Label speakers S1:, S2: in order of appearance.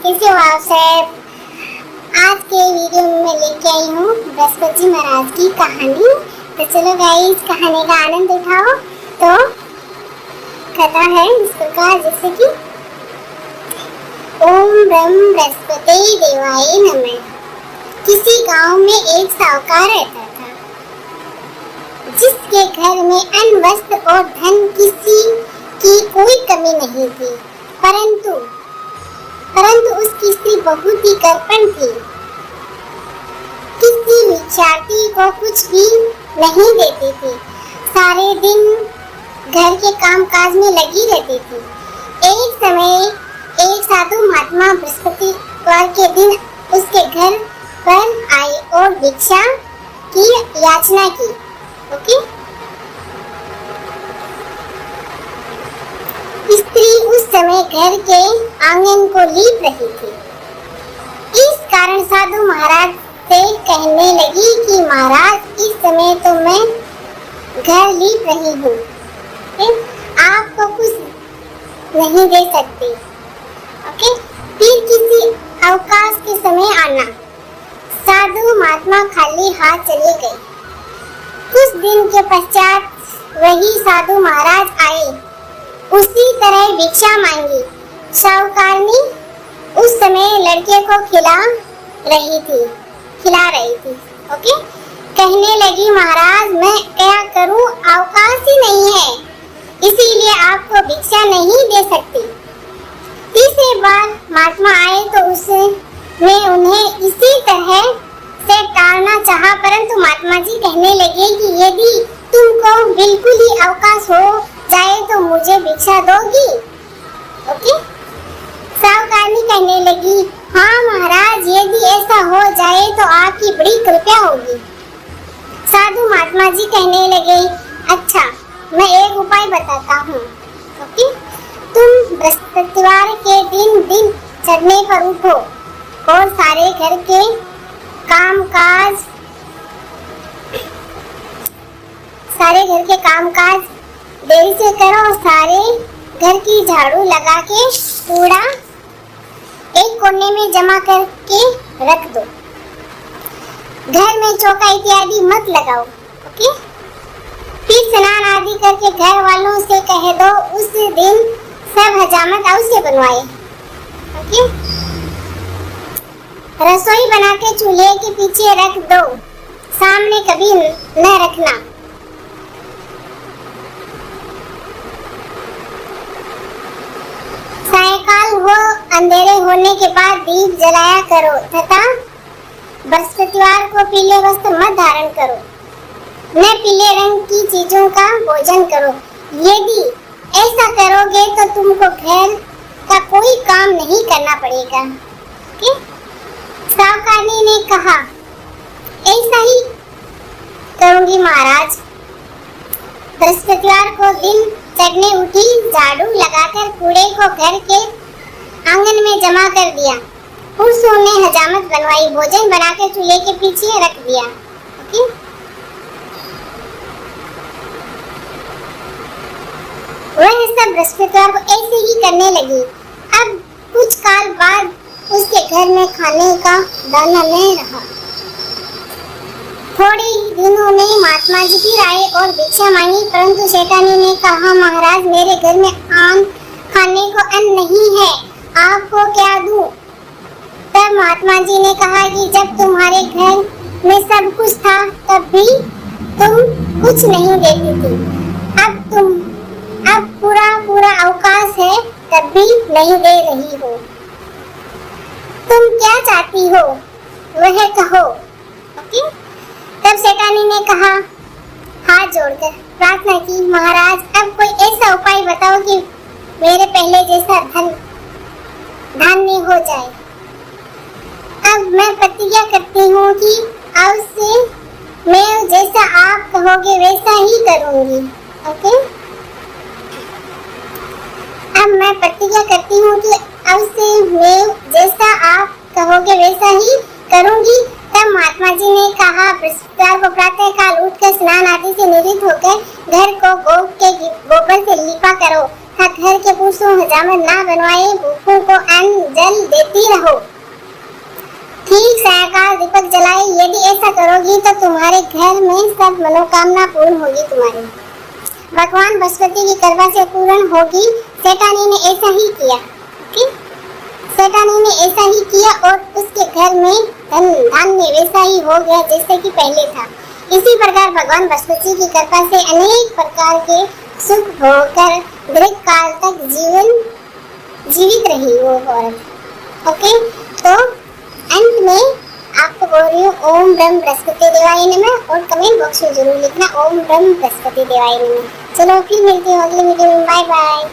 S1: कैसे हो आप सब। आज के वीडियो में मैं लेके आई हूँ बृहस्पति जी महाराज की कहानी। तो चलो गाइस कहानी का आनंद उठाओ। तो कथा है इस प्रकार जैसे कि ओम ब्रह्म बृहस्पति देवाय नमः। किसी गांव में एक साहूकार रहता था जिसके घर में अन्न वस्त्र और धन किसी की कोई कमी नहीं थी, परंतु उसकी स्त्री बहुत ही कृपण थी। किसी भिक्षार्थी को कुछ भी नहीं देती थी, सारे दिन घर के कामकाज में लगी रहती थी। एक समय एक साधु महात्मा बृहस्पतिवार के दिन उसके घर पर आए और भिक्षा की याचना की। ओके, स्त्री उस समय घर के आंगन को लीप रही थी। इस कारण साधु महाराज से कहने लगी कि महाराज इस समय तो मैं घर लीप रही हूँ, आपको कुछ नहीं दे सकती। ओके, फिर किसी अवकाश के समय आना। साधु महात्मा खाली हाथ चले गए। कुछ दिन के पश्चात वही साधु महाराज आए, उसी तरह भिक्षा मांगी। साहूकारनी उस समय लड़के को खिला रही थी। ओके, कहने लगी महाराज मैं क्या करूं, अवकाश ही नहीं है, इसीलिए आपको भिक्षा नहीं दे सकती। तीसरी बार महात्मा आए तो उसने उन्हें इसी तरह से टालना चाहा, परंतु महात्मा जी कहने लगे कि यदि तुमको बिल्कुल ही अवकाश हो जाए तो मुझे भिक्षा दोगी। ओके, साहूकारनी कहने लगी हाँ महाराज यदि ऐसा हो जाए तो आपकी बड़ी कृपा होगी। साधु महात्मा जी कहने लगे अच्छा मैं एक उपाय बताता हूँ। ओके, तुम बृहस्पतिवार के दिन चढ़ने पर उठो और सारे घर के कामकाज देरी से करो और सारे घर की झाड़ू लगा के कूड़ा एक कोने में जमा करके रख दो। घर में चौका इत्यादि मत लगाओ। ओके, फिर स्नान आदि करके घर वालों से कह दो उस दिन सब हजामत अवश्य बनवाए। ओके, रसोई बना के चूल्हे के पीछे रख दो, सामने कभी न रखना। सायकाल हो अंधेरे होने के बाद दीप जलाया करो तथा बृहस्पतिवार को पीले वस्त्र मत धारण करो, न पीले रंग की चीजों का भोजन करो। यदि ऐसा करोगे तो तुमको घर का कोई काम नहीं करना पड़ेगा। साहूकारनी ने कहा ऐसा ही करूंगी महाराज। बृहस्पतिवार को दिन चढ़ने उठी, झाड़ू लगाकर कूड़े को घर के आंगन में जमा कर दिया। पुरुषों ने हजामत बनवाई, भोजन बनाकर चूल्हे के पीछे रख दिया। ओके, वह सब बृहस्पतिवार को ऐसे ही करने लगी। अब कुछ काल बाद उसके घर में खाने का दाना नहीं रहा। थोड़े ही दिनों में महात्मा जी फिर आए और भिक्षा मांगी, परंतु शैतानी ने कहा महाराज मेरे घर में खाने को अन्न नहीं है, आपको क्या दूं? तब महात्मा जी ने कहा कि जब तुम्हारे घर में सब कुछ था तब भी तुम कुछ नहीं देती थी, अब पूरा अवकाश है तब भी नहीं दे रही हो। तुम क्या चाहती हो वह कहो। ओके, तब शैतानी ने कहा हाथ जोड़कर प्रार्थना की महाराज अब कोई ऐसा उपाय बताओ कि मेरे पहले जैसा धान्य हो जाए। अब मैं प्रतिज्ञा करती हूँ कि अब से मैं जैसा आप कहोगे वैसा ही करूँगी। ओके, अब मैं प्रतिज्ञा करती हूँ कि अब से मैं जैसा आप कहोगे वैसा ही करूँगी। तब महात्मा जी ने कहा बृहस्पतिवार को प्रातः काल उठकर स्नान आदि से निवृत्त होकर घर को गोबर से लीपा करो था घर के पुरुषों हजामत ना बनवाए, भूखों को अन्न जल देती रहो, ठीक सायंकाल दीपक जलाए। यदि ऐसा करोगी तो तुम्हारे घर में सब मनोकामना पूर्ण होगी तुम्हारी, भगवान बृहस्पति की कृपा से पूर्ण होगी। सेठानी ने ऐसा ही किया। सेठानी ने ऐसा ही किया और उसके घर में धन धान्य वैसा ही हो गया जैसे कि पहले था। इसी प्रकार भगवान बृहस्पति की कृपा से अनेक प्रकार के सुख होकर दीर्घ काल तक जीवित रही वो औरत। ओके, तो अंत में आपको बोल रही हूँ ओम ब्रह्म बृहस्पति देवाय नमः, और कमेंट बॉक्स में जरूर लिखना ओम ब्रह्म बृहस्पति देवाय नमः। चलो फिर मिलती हूँ अगली वीडियो में, बाय बाय।